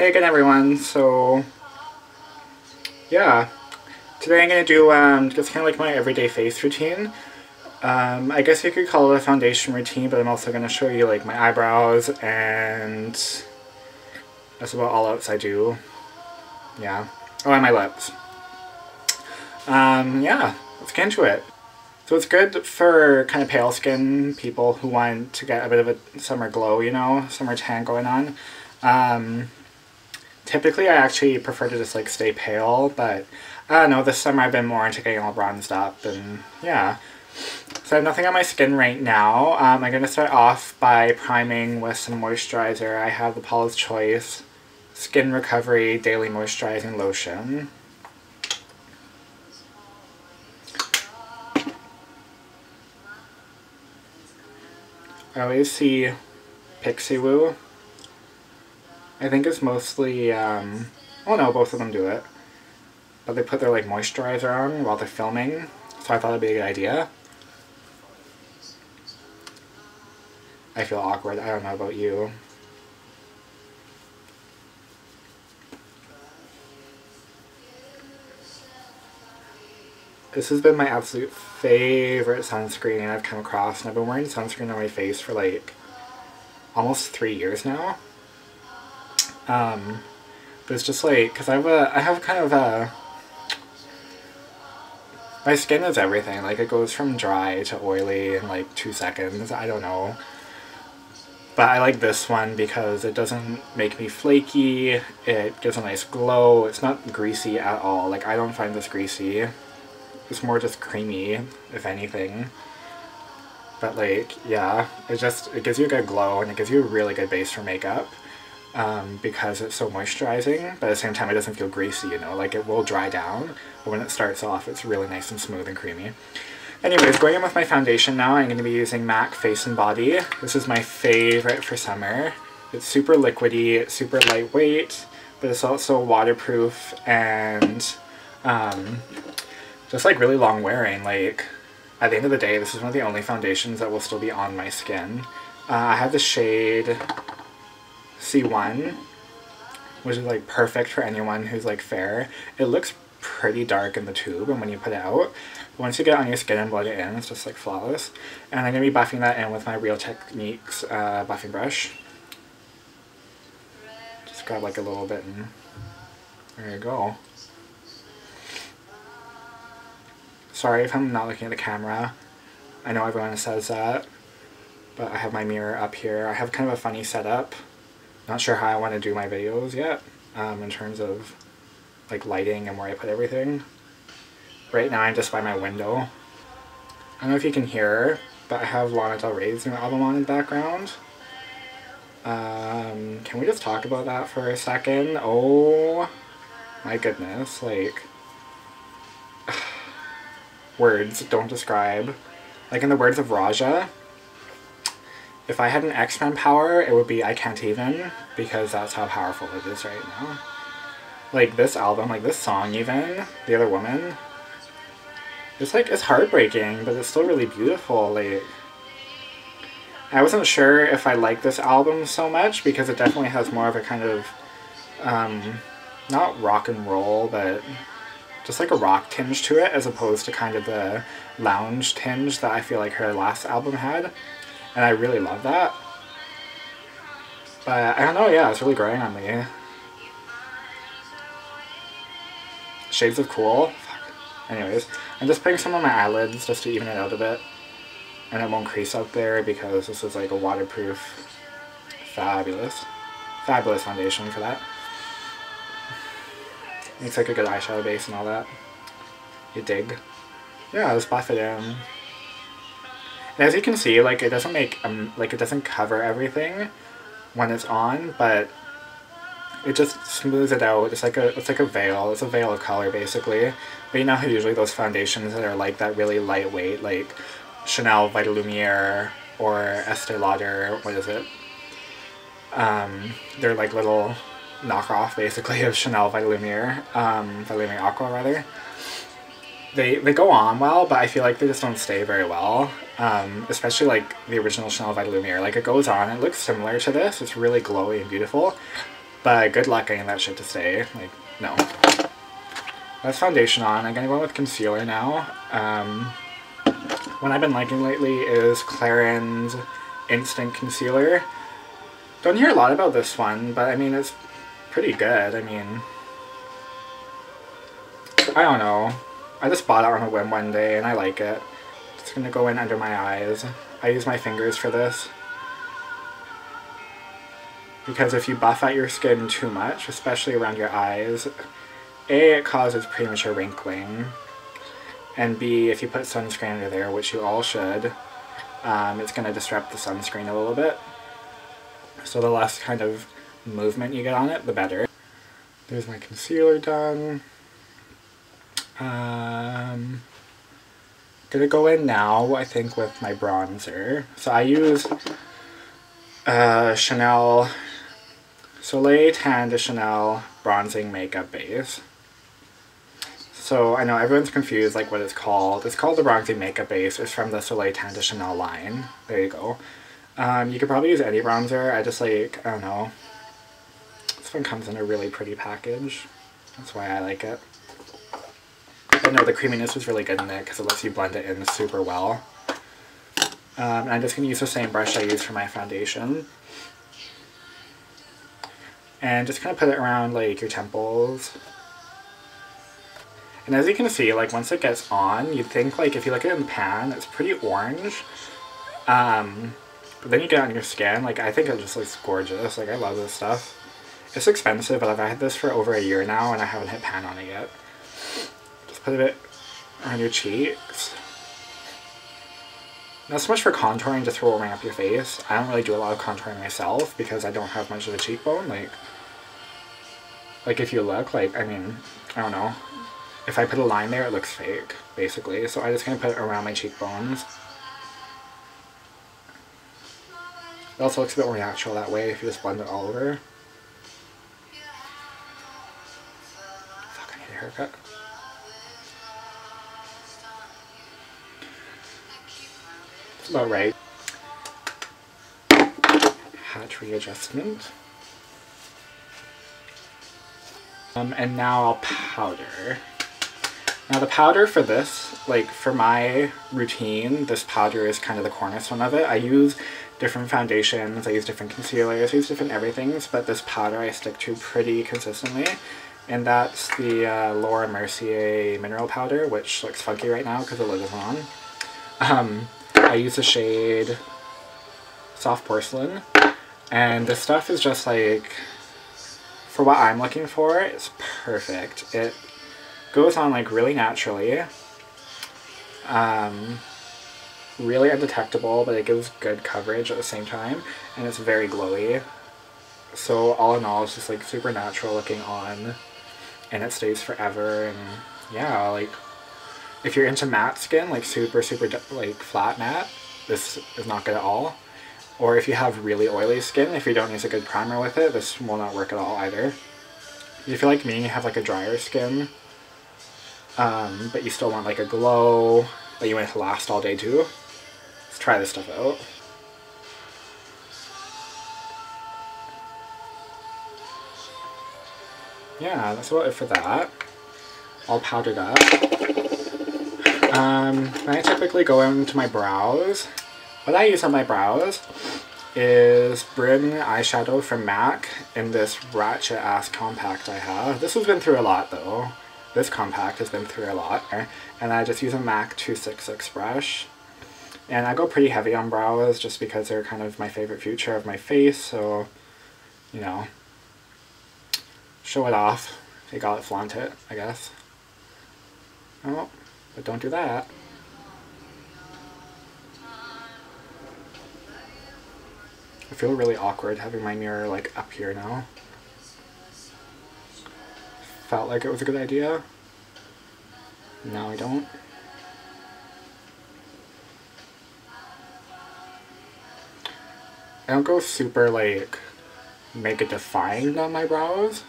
Hey again everyone, so yeah, today I'm going to do just kind of like my everyday face routine. I guess you could call it a foundation routine, but I'm also going to show you like my eyebrows, and that's about all else I do. Yeah. Oh, and my lips. Yeah, let's get into it. So it's good for kind of pale skin people who want to get a bit of a summer glow, you know, summer tan going on. Typically I actually prefer to just like stay pale, but I don't know, this summer I've been more into getting all bronzed up, and yeah. So I have nothing on my skin right now. I'm going to start off by priming with some moisturizer. I have the Paula's Choice Skin Recovery Daily Moisturizing Lotion. I always see Pixie Woo. I think it's mostly, oh no, both of them do it. But they put their like moisturizer on while they're filming, so I thought it'd be a good idea. I feel awkward, I don't know about you. This has been my absolute favorite sunscreen I've come across, and I've been wearing sunscreen on my face for like almost 3 years now. But it's just like, because I have kind of a, my skin is everything, like it goes from dry to oily in like 2 seconds, I don't know. But I like this one because it doesn't make me flaky, it gives a nice glow, it's not greasy at all, like I don't find this greasy. It's more just creamy, if anything. But like, yeah, it gives you a good glow, and it gives you a really good base for makeup. Because it's so moisturizing, but at the same time it doesn't feel greasy, you know, like it will dry down, but when it starts off it's really nice and smooth and creamy. Anyways, going in with my foundation now, I'm going to be using MAC Face and Body. This is my favorite for summer. It's super liquidy, it's super lightweight, but it's also waterproof and just like really long wearing. Like at the end of the day, this is one of the only foundations that will still be on my skin. I have the shade C1, which is like perfect for anyone who's like fair. It looks pretty dark in the tube and when you put it out, but once you get it on your skin and blend it in, it's just like flawless. And I'm going to be buffing that in with my Real Techniques buffing brush. Just grab like a little bit and there you go. Sorry if I'm not looking at the camera. I know everyone says that, but I have my mirror up here. I have kind of a funny setup. Not sure how I want to do my videos yet, in terms of like lighting and where I put everything. Right now I'm just by my window. I don't know if you can hear, but I have Lana Del Rey's new album on in the background. Can we just talk about that for a second? Oh my goodness, like words don't describe. Like in the words of Raja, if I had an X-Men power, it would be I can't even, because that's how powerful it is right now. Like this album, like this song even, The Other Woman, it's like, it's heartbreaking, but it's still really beautiful. Like, I wasn't sure if I liked this album so much, because it definitely has more of a kind of, not rock and roll, but just like a rock tinge to it, as opposed to kind of the lounge tinge that I feel like her last album had. And I really love that. But I don't know, yeah, it's really growing on me. Shades of Cool. Fuck. Anyways, I'm just putting some on my eyelids just to even it out a bit. And it won't crease up there because this is like a waterproof, fabulous foundation for that. Makes like a good eyeshadow base and all that. You dig? Yeah, just buff it in. And as you can see, like it doesn't make like it doesn't cover everything when it's on, but it just smooths it out. It's like a veil. It's a veil of color basically. But you know how usually those foundations that are like that really lightweight, like Chanel Vitalumiere or Estee Lauder, what is it? They're like little knockoff basically of Chanel Vitalumiere, Vitalumiere Aqua rather. They go on well, but I feel like they just don't stay very well. Especially like the original Chanel Vitalumiere. Like it goes on, it looks similar to this, it's really glowy and beautiful. But good luck getting that shit to stay. Like, no. That's foundation on. I'm gonna go with concealer now. What I've been liking lately is Clarins Instant Concealer. Don't hear a lot about this one, but I mean, it's pretty good. I mean, I don't know. I just bought it on a whim one day and I like it. It's gonna go in under my eyes. I use my fingers for this. Because if you buff out your skin too much, especially around your eyes, A, it causes premature wrinkling, and B, if you put sunscreen under there, which you all should, it's going to disrupt the sunscreen a little bit. So the less kind of movement you get on it, the better. There's my concealer done. Gonna go in now, I think, with my bronzer. So I use Chanel Soleil Tan de Chanel bronzing makeup base. So I know everyone's confused like what it's called. It's called the bronzing makeup base. It's from the Soleil Tan de Chanel line. There you go. You could probably use any bronzer. I just like, I don't know. This one comes in a really pretty package. That's why I like it. But no, the creaminess is really good in it because it lets you blend it in super well. And I'm just going to use the same brush I used for my foundation. And just kind of put it around like your temples. And as you can see, like once it gets on, you'd think like if you look at it in the pan, it's pretty orange. But then you get it on your skin, like I think it just looks gorgeous. Like I love this stuff. It's expensive, but I've had this for over a year now and I haven't hit pan on it yet. Just put a bit on your cheeks. Not so much for contouring, just for warming up your face. I don't really do a lot of contouring myself because I don't have much of a cheekbone. Like if you look, like, I mean, I don't know. If I put a line there, it looks fake, basically. So I'm just going to put it around my cheekbones. It also looks a bit more natural that way if you just blend it all over. Fuck, I need a haircut. That's about right. Hatch readjustment. And now I'll powder. Now the powder for this, like for my routine, this powder is kind of the cornerstone of it. I use different foundations, I use different concealers, I use different everythings, but this powder I stick to pretty consistently. And that's the Laura Mercier mineral powder, which looks funky right now because the lid is on. I use the shade Soft Porcelain, and this stuff is just like, for what I'm looking for, it's perfect. It goes on like really naturally, really undetectable, but it gives good coverage at the same time, and it's very glowy. So all in all, it's just like super natural looking on, and it stays forever. And yeah, like if you're into matte skin, like super like flat matte, this is not good at all. Or if you have really oily skin, if you don't use a good primer with it, this will not work at all either. If you're like me and you have like a drier skin, but you still want like a glow, but you want it to last all day too, let's try this stuff out. Yeah, that's about it for that. All powdered up. I typically go into my brows. What I use on my brows is Brun eyeshadow from MAC in this ratchet ass compact I have. This has been through a lot though. This compact has been through a lot. And I just use a MAC 266 brush. And I go pretty heavy on brows just because they're kind of my favorite feature of my face, so, you know, show it off. If you got it, flaunt it, I guess. Oh, but don't do that. I feel really awkward having my mirror like up here now. Felt like it was a good idea. Now I don't. I don't go super like make it defined on my brows.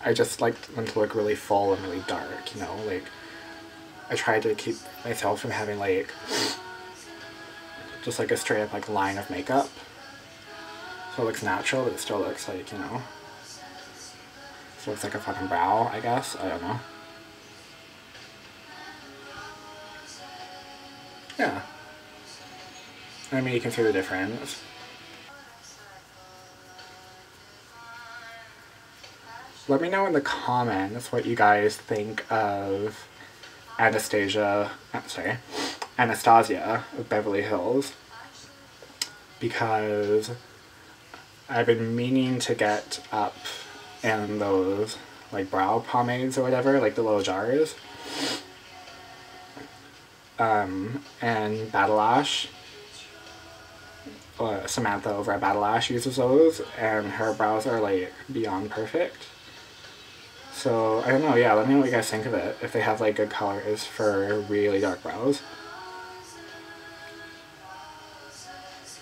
I just like them to look really full and really dark, you know, like I try to keep myself from having like just like a straight up like line of makeup. So it looks natural, but it still looks like, you know, So it looks like a fucking brow, I guess. I don't know. Yeah. I mean, you can see the difference. Let me know in the comments what you guys think of Anastasia of Beverly Hills, because I've been meaning to get up in those like brow pomades or whatever, like the little jars. And Battle Ash. Samantha over at Battle Ash uses those, and her brows are like beyond perfect. So, I don't know, yeah, let me know what you guys think of it, if they have like good colors for really dark brows.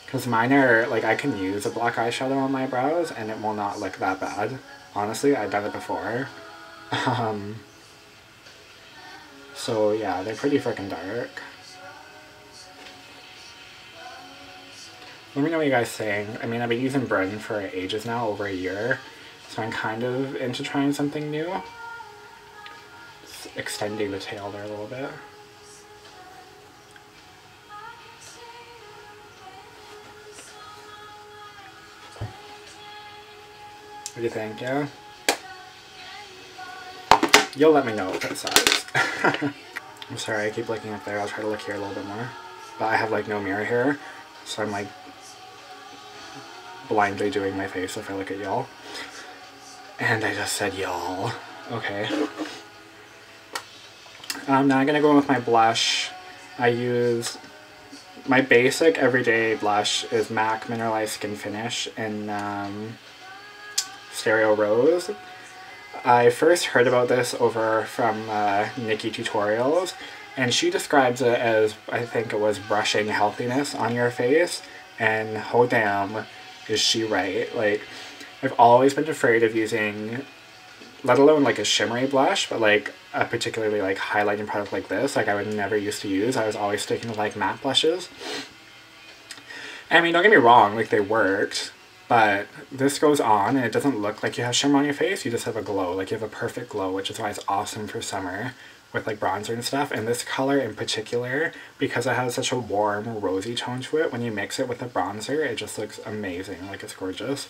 Because mine are, like, I can use a black eyeshadow on my brows and it will not look that bad. Honestly, I've done it before. So yeah, they're pretty freaking dark. Let me know what you guys think. I mean, I've been using Brun for ages now, over a year. So I'm kind of into trying something new. Just extending the tail there a little bit. What do you think? Yeah? You'll let me know if it sucks. I'm sorry, I keep looking up there. I'll try to look here a little bit more. But I have like no mirror here, so I'm like blindly doing my face if I look at y'all. And I just said y'all. Okay. Now I'm gonna go in with my blush. I use my basic everyday blush is MAC Mineralize Skinfinish in Stereo Rose. I first heard about this over from Nikki Tutorials, and she describes it as, I think it was brushing healthiness on your face, and oh damn, is she right. Like, I've always been afraid of using, let alone like a shimmery blush, but like a particularly like highlighting product like this, like I would never used to use. I was always sticking to like matte blushes. I mean, don't get me wrong, like they worked, but this goes on and it doesn't look like you have shimmer on your face, you just have a glow. Like you have a perfect glow, which is why it's awesome for summer with like bronzer and stuff. And this color in particular, because it has such a warm rosy tone to it, when you mix it with a bronzer, it just looks amazing. Like it's gorgeous.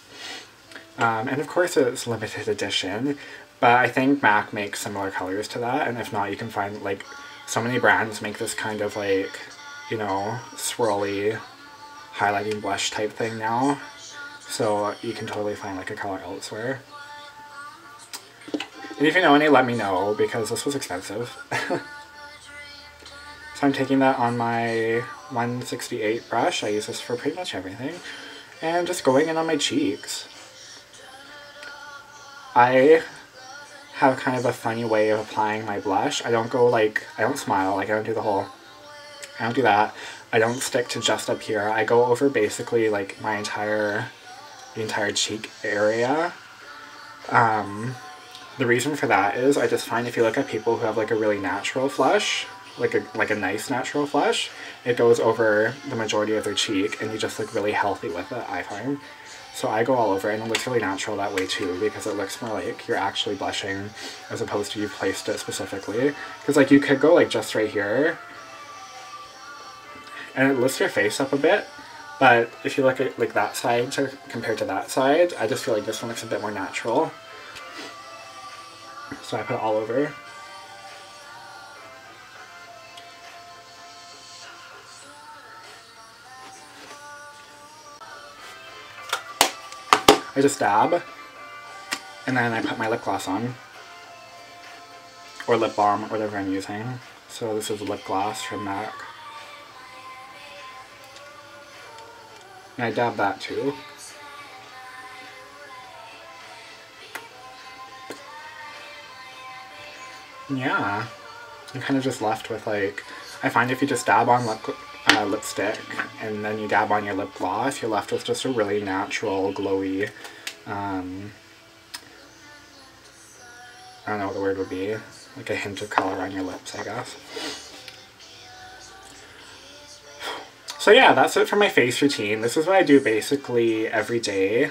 And of course it's limited edition, but I think MAC makes similar colors to that, and if not, you can find like so many brands make this kind of like, you know, swirly highlighting blush type thing now, so you can totally find like a color elsewhere. And if you know any, let me know, because this was expensive. So I'm taking that on my 168 brush. I use this for pretty much everything, and just going in on my cheeks. I have kind of a funny way of applying my blush. I don't go like, I don't smile, like I don't do the whole, I don't do that. I don't stick to just up here. I go over basically like the entire cheek area. The reason for that is I just find if you look at people who have like a really natural flush, like a nice natural flush, it goes over the majority of their cheek and you just look really healthy with it, I find. So I go all over, and it looks really natural that way too, because it looks more like you're actually blushing as opposed to you've placed it specifically. Because like you could go like just right here and it lifts your face up a bit, but if you look at like that side compared to that side, I just feel like this one looks a bit more natural. So I put it all over. I just dab, and then I put my lip gloss on, or lip balm, whatever I'm using. So this is a lip gloss from MAC. And I dab that too. Yeah, I'm kind of just left with like, I find if you just dab on lipstick and then you dab on your lip gloss, you're left with just a really natural, glowy, I don't know what the word would be, like a hint of color on your lips, I guess. So yeah, that's it for my face routine. This is what I do basically every day.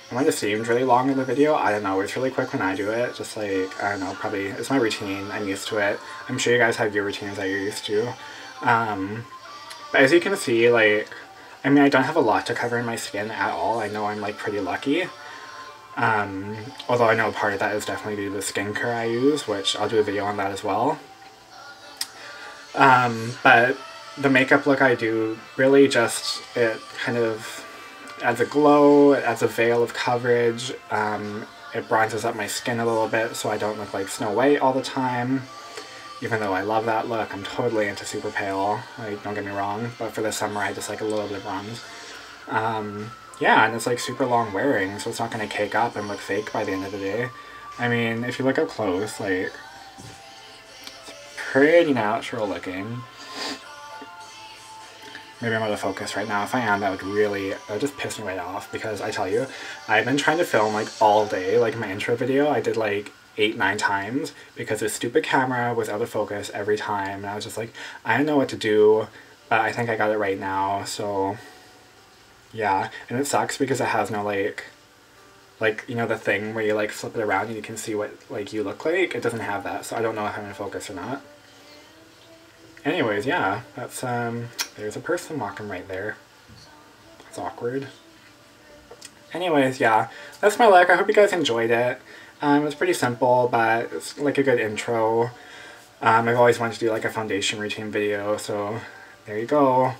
it might have seemed really long in the video. I don't know. It's really quick when I do it. Just like, I don't know, probably it's my routine. I'm used to it. I'm sure you guys have your routines that you're used to. But as you can see, like, I mean, I don't have a lot to cover in my skin at all. I know I'm like pretty lucky. Although I know part of that is definitely due to the skincare I use, which I'll do a video on that as well. But the makeup look I do really just, it kind of adds a glow, it adds a veil of coverage, it bronzes up my skin a little bit so I don't look like Snow White all the time. Even though I love that look, I'm totally into super pale, like, don't get me wrong, but for the summer I just like a little bit of bronze. Yeah, and it's like super long wearing, so it's not going to cake up and look fake by the end of the day. I mean, if you look up close, like, it's pretty natural looking. Maybe I'm out of focus right now. If I am, that would just piss me right off, because I tell you, I've been trying to film like all day, like my intro video, I did like 8-9 times because this stupid camera was out of focus every time, and I was just like, I don't know what to do, but I think I got it right now, so yeah. And it sucks because it has no like, you know, the thing where you like flip it around and you can see what like you look like. It doesn't have that, so I don't know if I'm in focus or not. Anyways, yeah, that's there's a person walking right there. It's awkward. Anyways, yeah, that's my look. I hope you guys enjoyed it. It's pretty simple, but it's like a good intro. I've always wanted to do like a foundation routine video, so there you go.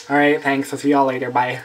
Alright, thanks. I'll see y'all later. Bye.